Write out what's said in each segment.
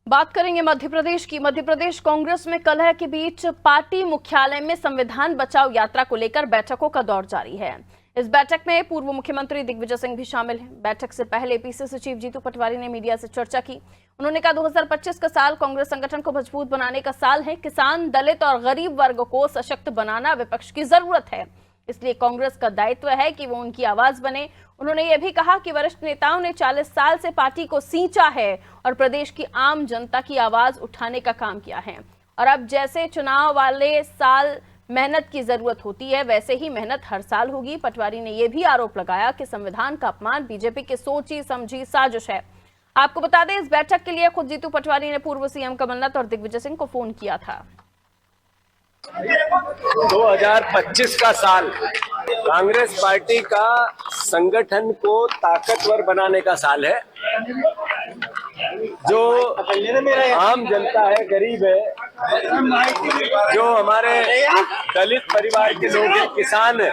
बात करेंगे मध्य प्रदेश की। मध्य प्रदेश कांग्रेस में कलह के बीच पार्टी मुख्यालय में संविधान बचाओ यात्रा को लेकर बैठकों का दौर जारी है। इस बैठक में पूर्व मुख्यमंत्री दिग्विजय सिंह भी शामिल हैं। बैठक से पहले पीसीसी चीफ जीतू पटवारी ने मीडिया से चर्चा की। उन्होंने कहा 2025 का साल कांग्रेस संगठन को मजबूत बनाने का साल है। किसान, दलित और गरीब वर्ग को सशक्त बनाना विपक्ष की जरूरत है, इसलिए कांग्रेस का दायित्व है कि वो उनकी आवाज बने। उन्होंने यह भी कहा कि वरिष्ठ नेताओं ने 40 साल से पार्टी को सींचा है और प्रदेश की आम जनता की आवाज उठाने का काम किया है, और अब जैसे चुनाव वाले साल मेहनत की जरूरत होती है, वैसे ही मेहनत हर साल होगी। पटवारी ने यह भी आरोप लगाया कि संविधान का अपमान बीजेपी की सोची समझी साजिश है। आपको बता दें, इस बैठक के लिए खुद जीतू पटवारी ने पूर्व सीएम कमलनाथ और दिग्विजय सिंह को फोन किया था। 2025 का साल कांग्रेस पार्टी का संगठन को ताकतवर बनाने का साल है। जो आम जनता है, गरीब है, जो हमारे दलित परिवार के लोग हैं, किसान है,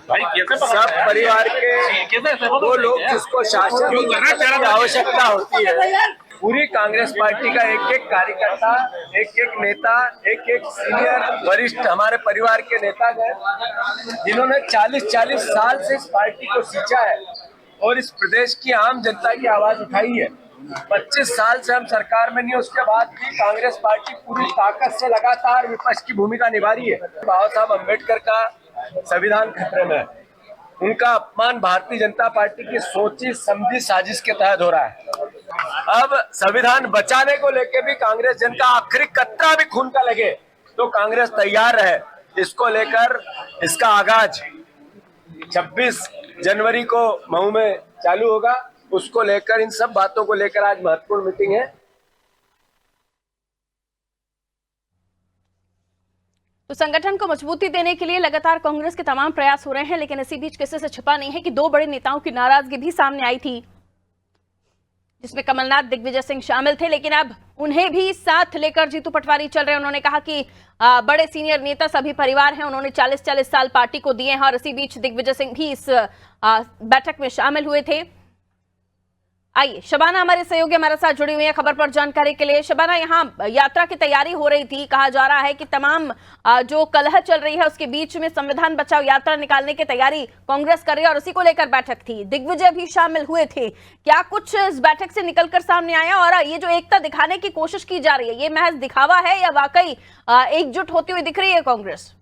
सब परिवार के वो लोग जिसको शासन की आवश्यकता होती है, पूरी कांग्रेस पार्टी का एक एक कार्यकर्ता, एक एक नेता, एक एक सीनियर वरिष्ठ हमारे परिवार के नेता गए, जिन्होंने 40-40 साल से इस पार्टी को सींचा है और इस प्रदेश की आम जनता की आवाज उठाई है। 25 साल से हम सरकार में नहीं, उसके बाद भी कांग्रेस पार्टी पूरी ताकत से लगातार विपक्ष की भूमिका निभा रही है। बाबा साहब अम्बेडकर का संविधान खतरे में है। उनका अपमान भारतीय जनता पार्टी की सोची समझी साजिश के तहत हो रहा है। अब संविधान बचाने को लेकर भी कांग्रेस जन का आखिरी कतरा भी खून का लगे तो कांग्रेस तैयार है। इसको लेकर इसका आगाज 26 जनवरी को मऊ में चालू होगा। उसको लेकर, इन सब बातों को लेकर आज महत्वपूर्ण मीटिंग है। तो संगठन को मजबूती देने के लिए लगातार कांग्रेस के तमाम प्रयास हो रहे हैं, लेकिन इसी बीच किसी से छिपा नहीं है कि दो बड़े नेताओं की नाराजगी भी सामने आई थी, जिसमें कमलनाथ, दिग्विजय सिंह शामिल थे। लेकिन अब उन्हें भी साथ लेकर जीतू पटवारी चल रहे हैं। उन्होंने कहा कि बड़े सीनियर नेता सभी परिवार हैं, उन्होंने 40-40 साल पार्टी को दिए हैं, और इसी बीच दिग्विजय सिंह भी इस बैठक में शामिल हुए थे। आइए, शबाना हमारे सहयोगी हमारे साथ जुड़ी हुई है खबर पर जानकारी के लिए। शबाना, यहाँ यात्रा की तैयारी हो रही थी, कहा जा रहा है कि तमाम जो कलह चल रही है उसके बीच में संविधान बचाओ यात्रा निकालने की तैयारी कांग्रेस कर रही है, और उसी को लेकर बैठक थी। दिग्विजय भी शामिल हुए थे। क्या कुछ इस बैठक से निकलकर सामने आया, और ये जो एकता दिखाने की कोशिश की जा रही है, ये महज दिखावा है या वाकई एकजुट होती हुई दिख रही है कांग्रेस?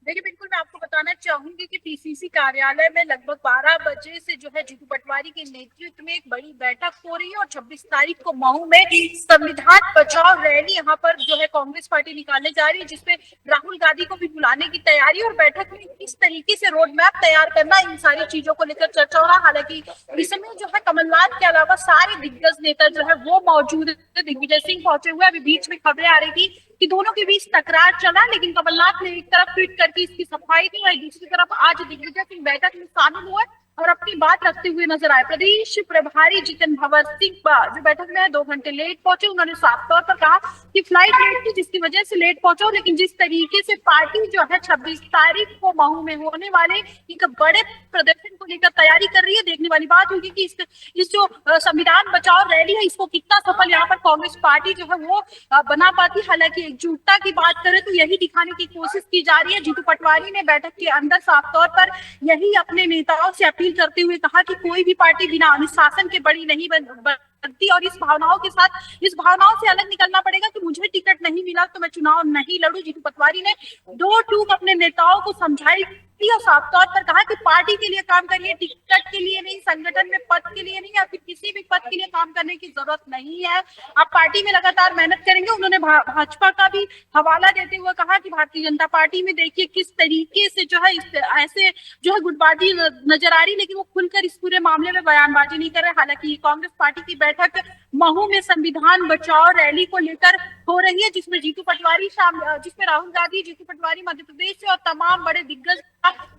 देखिए, बिल्कुल मैं आपको बताना चाहूंगी कि पीसीसी कार्यालय में लगभग 12 बजे से जो है जीतू पटवारी के नेतृत्व में एक बड़ी बैठक हो रही है, और 26 तारीख को मऊ में संविधान बचाओ रैली यहाँ पर जो है कांग्रेस पार्टी निकालने जा रही है, जिसमें राहुल गांधी को भी बुलाने की तैयारी, और बैठक में किस तरीके से रोड मैप तैयार करना, इन सारी चीजों को लेकर चर्चा हो रहा है। हालांकि इस समय जो है कमलनाथ के अलावा सारे दिग्गज नेता जो है वो मौजूद है। दिग्विजय सिंह पहुंचे हुए, अभी बीच में खबरें आ रही थी कि दोनों के बीच तकरार चला, लेकिन कमलनाथ ने एक तरफ ट्वीट करके इसकी सफाई दी, और दूसरी तरफ आज दिग्विजय सिंह बैठक में शामिल हुए और अपनी बात रखते हुए नजर आए। प्रदेश प्रभारी जितेंद्र भवर सिंह जो बैठक में 2 घंटे लेट पहुंचे। उन्होंने साफ तौर पर कहा कि फ्लाइट लेट थी, जिसकी वजह से लेट पहुंचे, लेकिन जिस तरीके से पार्टी जो है 26 तारीख को मऊ में होने वाले एक बड़े प्रदर्शन को लेकर तैयारी कर रही है, देखने वाली बात होगी कि इस जो संविधान बचाओ रैली है, इसको कितना सफल यहाँ पर कांग्रेस पार्टी जो है वो बना पाती। हालांकि एकजुटता की बात करें तो यही दिखाने की कोशिश की जा रही है। जीतू पटवारी ने बैठक के अंदर साफ तौर पर यही अपने नेताओं से अपील करते हुए कहा कि कोई भी पार्टी बिना अनुशासन के बड़ी नहीं बनती, और इस भावनाओं से अलग निकलना पड़ेगा कि मुझे टिकट नहीं मिला तो मैं चुनाव नहीं लड़ू। जीतू पटवारी ने 2 टूक अपने नेताओं को समझाई और साफ तौर पर कहा कि पार्टी के लिए काम करिए, टिकट के लिए नहीं, संगठन में पद के लिए नहीं, या फिर किसी भी पद के लिए काम करने की जरूरत नहीं है। आप पार्टी में लगातार मेहनत करेंगे। उन्होंने भाजपा का भी हवाला देते हुए कहा कि भारतीय जनता पार्टी में देखिए किस तरीके से जो है ऐसे जो है गुटबाजी नजर आ रही, लेकिन वो खुलकर इस पूरे मामले में बयानबाजी नहीं कर रहे। हालांकि कांग्रेस पार्टी की बैठक महू में संविधान बचाओ रैली को लेकर हो रही है, जिसमें जीतू पटवारी जिसमें राहुल गांधी, जीतू पटवारी मध्य प्रदेश से और तमाम बड़े दिग्गज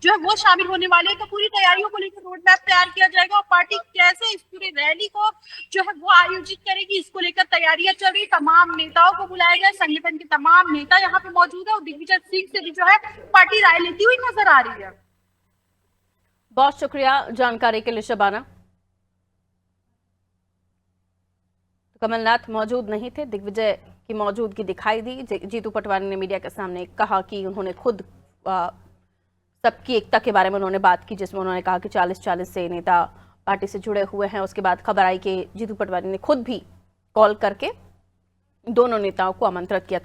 जो है वो शामिल होने वाले हैं। तो पूरी तैयारियों को लेकर रोड मैप तैयार किया जाएगा, और पार्टी कैसे इस पूरी रैली को जो है वो आयोजित करेगी, इसको लेकर तैयारियां चल रही। तमाम नेताओं को बुलाया गया, संगठन के तमाम नेता यहाँ पे मौजूद है, और दिग्विजय सिंह से भी जो है पार्टी राय लेती हुई नजर आ रही है। बहुत शुक्रिया जानकारी के लिए शबाना। कमलनाथ मौजूद नहीं थे, दिग्विजय की मौजूदगी दिखाई दी। जीतू पटवारी ने मीडिया के सामने कहा कि उन्होंने खुद सबकी एकता के बारे में उन्होंने बात की, जिसमें उन्होंने कहा कि 40-40 से नेता पार्टी से जुड़े हुए हैं। उसके बाद खबर आई कि जीतू पटवारी ने खुद भी कॉल करके दोनों नेताओं को आमंत्रित किया था।